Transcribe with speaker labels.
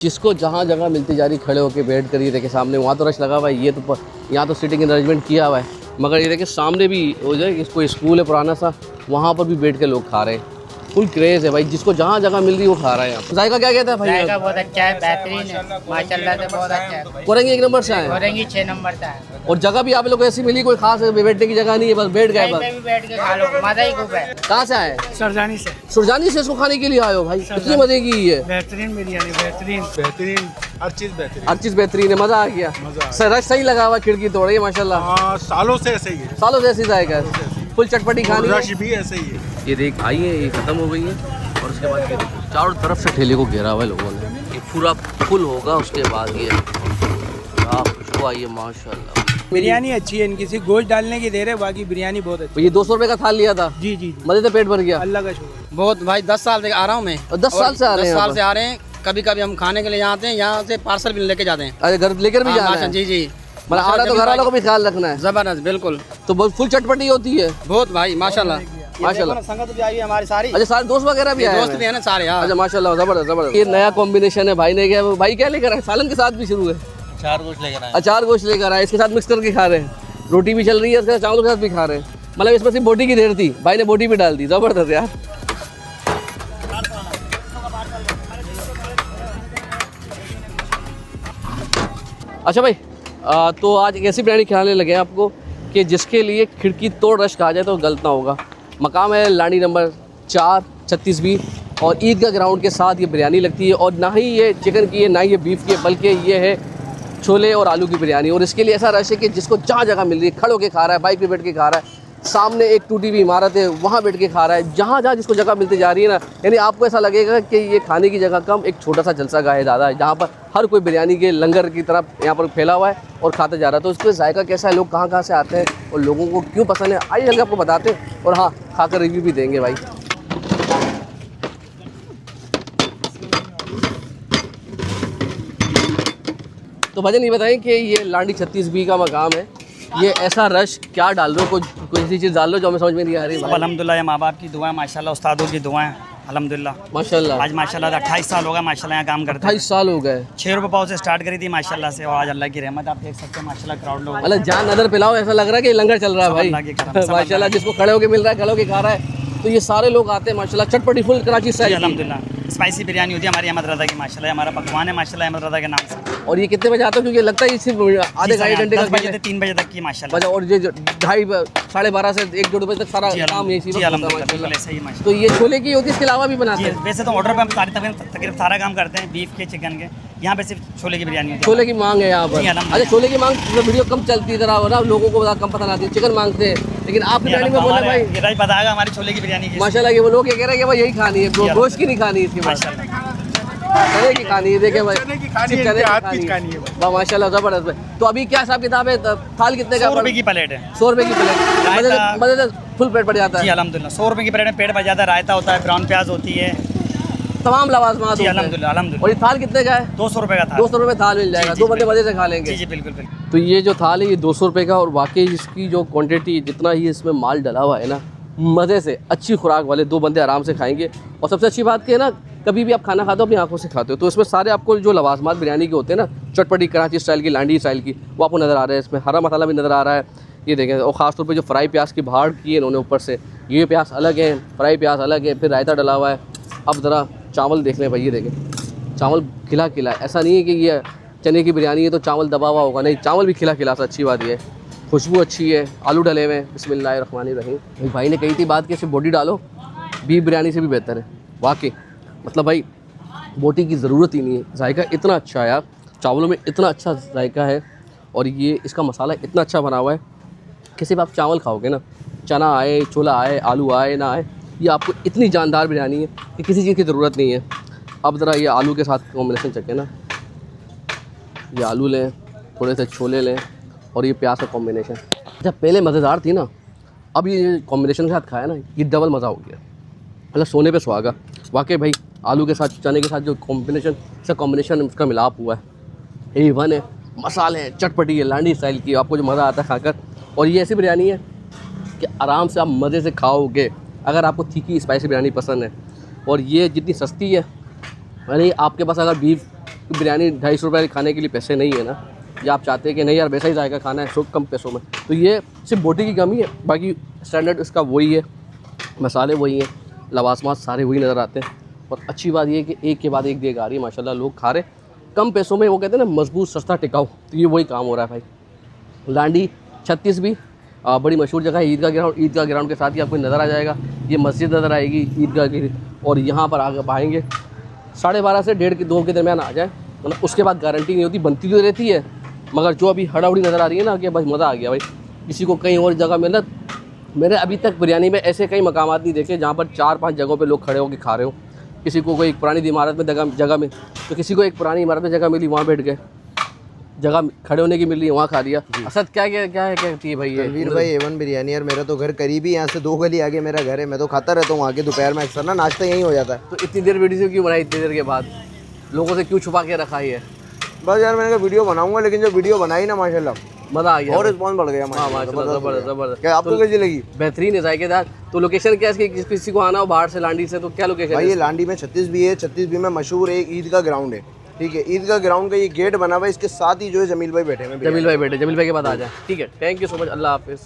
Speaker 1: जिसको जहाँ जगह मिलती जा रही खड़े होकर वेट करिए, देखिए सामने वहाँ तो रश लगा हुआ है, ये तो यहाँ तो सीटिंग अरेंजमेंट किया हुआ है, मगर ये देखिए सामने भी हो जाए इसको स्कूल है पुराना सा, वहाँ पर भी बैठ के लोग खा रहे हैं। फुल क्रेज़ है भाई, जिसको जहाँ जगह मिल रही है वो खा रहा है। यहाँ जायका क्या कहता है भाई?
Speaker 2: जायका बहुत अच्छा है, बेहतरीन है माशाल्लाह से, बहुत अच्छा है।
Speaker 1: कोरेंगी 1 नंबर से आए,
Speaker 2: कोरेंगी 6 नंबर से है।
Speaker 1: और जगह भी आप लोग को ऐसी मिली, कोई खास बैठने की जगह नहीं है, बस बैठ गए, बस
Speaker 2: भी बैठ के खा लो, मजा ही खूब है।
Speaker 1: कहाँ से आए?
Speaker 3: सुरजानी से।
Speaker 1: सुरजानी से इसको खाने के लिए आए हो भाई? कितनी मजे की है,
Speaker 3: बेहतरीन बिरयानी, बेहतरीन बेहतरीन, हर चीज बेहतरीन,
Speaker 1: हर चीज़ बेहतरीन है, मज़ा आ गया। सर रश सही लगा हुआ, खिड़की तोड़ रही है माशाल्लाह।
Speaker 3: हाँ, सालों से ऐसे ही है,
Speaker 1: सालों से ऐसी जाएगा, फुल चटपटी खानी है।
Speaker 3: रश भी ऐसे ही है।
Speaker 1: ये देख आई है, ये ख़त्म हो गई है, और उसके बाद ये देखो चारों तरफ से ठेले को घेरा हुआ है लोगों ने। ये पूरा फुल होगा, उसके बाद ये क्या खुशबू आई है माशाल्लाह।
Speaker 3: बिरयानी अच्छी है, इनकी सिर्फ गोश्त डालने की देर है, बाकी बिरयानी बहुत अच्छी।
Speaker 1: तो ये 200 रुपये का थाल लिया था
Speaker 3: जी जी,
Speaker 1: मजे से पेट भर गया।
Speaker 3: अल्लाह का शुक्र।
Speaker 4: बहुत भाई 10 साल से आ रहा हूँ मैं,
Speaker 1: और 10 साल से आ रहे हैं,
Speaker 4: 10 साल से आ रहे हैं। कभी कभी हम खाने के लिए आते हैं, यहाँ से पार्सल भी लेके जाते हैं।
Speaker 1: अरे घर लेकर भी जाना है?
Speaker 4: जी जी,
Speaker 1: मतलब आ रहा तो घर वालों को भी ख्याल रखना है।
Speaker 4: जबरदस्त, बिल्कुल
Speaker 1: तो बहुत फुल चटपटी होती है
Speaker 4: बहुत भाई माशाल्लाह।
Speaker 1: माशाल्लाह।
Speaker 4: संगत भी आई है हमारी सारी,
Speaker 1: अच्छा सारे दोस्त वगैरह भी आए
Speaker 4: दोस्त भी है ना सारे। हाँ
Speaker 1: अच्छा माशाल्लाह, जबरदस्त जबरदस्त। ये नया कॉम्बिनेशन है भाई ने क्या, भाई क्या लेकर आए? सालन के साथ भी शुरू है,
Speaker 4: चार गोश्त लेकर आए।
Speaker 1: अचार गोश्त लेकर आए, इसके साथ मिक्स करके खा रहे हैं। रोटी भी चल रही है, इसके साथ चावल के साथ भी खा रहे हैं। मतलब इसमें सिर्फ बोटी की देर थी, भाई ने बोटी भी डाल दी, जबरदस्त यार। अच्छा भाई, तो आज एक ऐसी बिरयानी खिलाने लगे हैं आपको कि जिसके लिए खिड़की तोड़ रश कहा जाए तो गलत ना होगा। मकाम है लानी नंबर 4 36B, और ईदगाह ग्राउंड के साथ ये बिरयानी लगती है। और ना ही ये चिकन की है, ना ही ये बीफ की है, बल्कि ये है छोले और आलू की बिरयानी। और इसके लिए ऐसा रश है कि जिसको जहाँ जगह मिल रही है खड़े होकर खा रहा है, बाइक पे बैठ के खा रहा है, सामने एक टूटी हुई इमारत है वहाँ बैठ के खा रहा है, जहाँ जहाँ जिसको जगह मिलती जा रही है ना, यानी आपको ऐसा लगेगा कि ये खाने की जगह कम, एक छोटा सा जलसा गाह है ज़्यादा है, जहाँ पर हर कोई बिरयानी के लंगर की तरफ यहाँ पर फैला हुआ है और खाते जा रहा है। तो इसका जायका कैसा है, लोग कहाँ कहाँ से आते हैं और लोगों को क्यों पसंद है, आइए जल्दी आपको बताते हैं, और हाँ खाकर रिव्यू भी देंगे भाई। तो भजन ये बताएं कि ये लांडी 36B का मकाम है, ये ऐसा रश क्या डाल रहे हो, कोई ऐसी चीज़ डाल लो जो हमें समझ में नहीं आ रही भाई?
Speaker 5: अल्हम्दुलिल्लाह, माँ बाप की दुआएं, माशाल्लाह उस्तादों की दुआएं, अल्हम्दुलिल्लाह
Speaker 1: माशाल्लाह।
Speaker 5: आज माशाल्लाह 28 साल हो गए माशाल्लाह यहाँ काम करते हैं।
Speaker 1: 28 साल हो गए।
Speaker 5: 6 रुपये पाव से स्टार्ट करी थी माशाल्लाह से, और आज अल्लाह की रहमत, आप देख सकते हैं माशाल्लाह क्राउड लोग।
Speaker 1: मतलब जान नजर पिलाओ, ऐसा लग रहा है कि लंगर चल रहा है भाई
Speaker 5: अल्लाह की करम, सब
Speaker 1: माशाल्लाह। जिसको खड़े होके मिल रहा है खड़े होके खा रहा है, तो ये सारे लोग आते हैं माशाल्लाह। चटपटी फुल कराची स्टाइल,
Speaker 5: अल्हम्दुलिल्लाह स्पाइसी बिरयानी होती है हमारी अहमद रज़ा की माशाल्लाह, हमारा पकवान है माशाल्लाह अहमद रज़ा के नाम से।
Speaker 1: और ये कितने बजे आता है? क्योंकि लगता है ये सिर्फ आधे घंटे का
Speaker 5: 10 बजे से 3 बजे तक की माशाल्लाह।
Speaker 1: और ये 2:30 साढ़े 12 से 1-1:30 बजे तक सारा काम यही
Speaker 5: जी अल्हम्दुलिल्लाह ऐसे ही माशाल्लाह।
Speaker 1: तो ये छोले की होती है, इसके अलावा भी बनाते हैं?
Speaker 5: वैसे तो ऑर्डर पे हम तकरीबन सारा काम करते हैं, बीफ के, चिकन के। यहाँ पे सिर्फ छोले की बिरयानी होती है।
Speaker 1: छोले की मांग है यहाँ पर?
Speaker 5: जी, अल्हम्दुलिल्लाह।
Speaker 1: अच्छा छोले की मांग वीडियो कम चलती है, ना लोगों को कम पता नहीं, चिकन मांगते हैं, लेकिन आपकी बिरयानी में बोले भाई
Speaker 5: ये बताएगा हमारी छोले की बिरयानी की
Speaker 1: माशाल्लाह कि वो लोग ये कह रहे हैं कि भाई यही खानी है, गोश्त की नहीं खानी इसके बाद,
Speaker 5: माशाल्लाह।
Speaker 1: चने की खानी है। देखे भाई
Speaker 3: चने की खानी है,
Speaker 1: चने
Speaker 3: इनके हाथ की
Speaker 1: की
Speaker 3: खानी है भाई।
Speaker 1: वाह माशाल्लाह जबरदस्त भाई। तो अभी क्या हिसाब किताब है, थाल कितने का?
Speaker 5: 100 रुपये की प्लेट है।
Speaker 1: 100 रुपये की प्लेट,
Speaker 5: रायता-
Speaker 1: मजे से फुल प्लेट पड़ जाता
Speaker 5: जी
Speaker 1: है।
Speaker 5: अल्हम्दुलिल्लाह 100 रुपये की प्लेट में पेट भर जाता है, रायता होता है, ब्राउन प्याज होती है।
Speaker 1: तमाम लवाजमात
Speaker 5: जी
Speaker 1: होते हैं।
Speaker 5: अल्हम्दुलिल्लाह अल्हम्दुलिल्लाह।
Speaker 1: और ये थाल कितने का है?
Speaker 5: 200 रुपये का था।
Speaker 1: 200 रुपये थाल मिल जाएगा,
Speaker 5: जी,
Speaker 1: 2 बंदे
Speaker 5: बिल्कुल।
Speaker 1: मजे से खा लेंगे।
Speaker 5: जी जी बिल्कुल बिल्कुल।
Speaker 1: तो ये जो थाल है ये 200 रुपये का, और वाकई इसकी जो क्वांटिटी, जितना ही इसमें माल डला हुआ है ना, मज़े से अच्छी खुराक वाले 2 बंदे आराम से खाएंगे। और सबसे अच्छी बात कि ना, कभी भी आप खाना खाते हो अपनी आंखों से खाते हो, तो इसमें सारे आपको जो लवाजमात बिरयानी के होते हैं ना, चटपटी कराची स्टाइल की, लांडी स्टाइल की, वो आपको नज़र आ रहा है। इसमें हरा मसाला भी नज़र आ रहा है, ये देखें। और ख़ासतौर पे जो फ्राई प्याज की भाड़ की है इन्होंने ऊपर से, ये प्याज अलग है, फ्राई प्याज अलग है, फिर रायता डला हुआ है। अब ज़रा चावल देख लें भाई, ये देखें चावल खिला खिला, ऐसा नहीं है कि ये चने की बिरयानी है तो चावल दबा हुआ होगा, नहीं, चावल भी खिला खिला सा। अच्छी बात ये है, खुशबू अच्छी है, आलू डले हुए हैं। बिस्मिल्लाहिर्रहमानिर्रहीम। भाई ने कही थी बात कि सिर्फ बोटी डालो, बीफ बिरयानी से भी बेहतर है वाकई। मतलब भाई बोटी की ज़रूरत ही नहीं है, जायका इतना अच्छा है यार, चावलों में इतना अच्छा जायका है, और ये इसका मसाला इतना अच्छा बना हुआ है कि सिर्फ आप चावल खाओगे ना, चना आए, छोला आए, आलू आए ना आए, ये आपको इतनी जानदार बिरयानी है कि किसी चीज़ की ज़रूरत नहीं है। अब ज़रा ये आलू के साथ कॉम्बिनेशन चखें ना, ये आलू लें, थोड़े से छोले लें, और ये प्याज का कॉम्बिनेशन। जब पहले मज़ेदार थी ना, अब ये कॉम्बिनेशन के साथ खाया ना, ये डबल मज़ा हो गया, मतलब सोने पे सुहागा वाकई भाई। आलू के साथ, चने के साथ जो कॉम्बिनेशन उसका मिलाप हुआ है, A1 है। मसाले हैं, चटपटी है, लांडी स्टाइल की, आपको जो मज़ा आता है खाकर। और ये ऐसी बिरयानी है कि आराम से आप मज़े से खाओगे, अगर आपको तीखी स्पाइसी बिरयानी पसंद है। और ये जितनी सस्ती है, यानी आपके पास अगर बीफ कि बिरयानी 250 रुपये खाने के लिए पैसे नहीं है ना, या आप चाहते हैं कि नहीं यार वैसा ही जाएगा खाना है सो कम पैसों में, तो ये सिर्फ बोटी की कमी है, बाकी स्टैंडर्ड इसका वही है, मसाले वही हैं, लवासमात सारे वही नज़र आते हैं। और अच्छी बात ये है कि एक के बाद एक देग आ रही है माशाल्लाह, लोग खा रहे कम पैसों में, वो कहते हैं ना मजबूत सस्ता टिकाऊ, तो ये वही काम हो रहा है भाई। लांडी 36 भी बड़ी मशहूर जगह है, ईदगाह ग्राउंड के साथ ही आपको नज़र आ जाएगा, ये मस्जिद नज़र आएगी ईदगाह की, और यहाँ पर आगे पाएंगे 12:30 से 1:30-2 के दरमियान आ जाए, मतलब उसके बाद गारंटी नहीं होती, बनती तो रहती है, मगर जो अभी हड़ाउड़ी नज़र आ रही है ना कि भाई मज़ा आ गया भाई, किसी को कहीं और जगह मिला। मैंने अभी तक बिरयानी में ऐसे कई मकामात नहीं देखे जहाँ पर 4-5 जगहों पे लोग खड़े होकर खा रहे हो, किसी को कोई एक पुरानी इमारत में जगह में, तो किसी को एक पुरानी इमारत में जगह मिली वहाँ बैठ गए, जगह खड़े होने की मिल रही वहाँ खा लिया। असद क्या कहती है भाई ये
Speaker 6: रणवीर भाई A1 बिरयानी, और मेरा तो घर करीब ही यहाँ से 2 गली आगे मेरा घर है, मैं तो खाता रहता हूँ आगे, दोपहर में अक्सर ना नाश्ता यहीं हो जाता है।
Speaker 1: तो इतनी देर वीडियो क्यों बनाई, इतनी देर के बाद लोगों से क्यों छुपा के रखा है?
Speaker 6: बस यार मैंने कहा वीडियो बनाऊंगा, लेकिन जब वीडियो बनाई ना माशाल्लाह
Speaker 1: मज़ा आ गया
Speaker 6: और रिस्पॉन्स बढ़ गया।
Speaker 1: हाँ माशाल्लाह, ज़बरदस्त।
Speaker 6: क्या आपको कैसी लगी?
Speaker 1: बेहतरीन है, जायकेदार। तो लोकेशन क्या है इसकी, किसी को आना हो बाहर से लांडी से तो क्या लोकेशन
Speaker 6: भाई
Speaker 1: है?
Speaker 6: ये लांडी में 36 भी है, 36 भी में मशहूर एक ईदगाह ग्राउंड है, ठीक है, ईदगाह ग्राउंड का ये गेट बना हुआ है, इसके साथ ही जो है जमील भाई बैठे हैं।
Speaker 1: जमील भाई बैठे, जमील भाई के बाद आ जाए, ठीक है। थैंक यू सो मच, अल्लाह हाफिज़।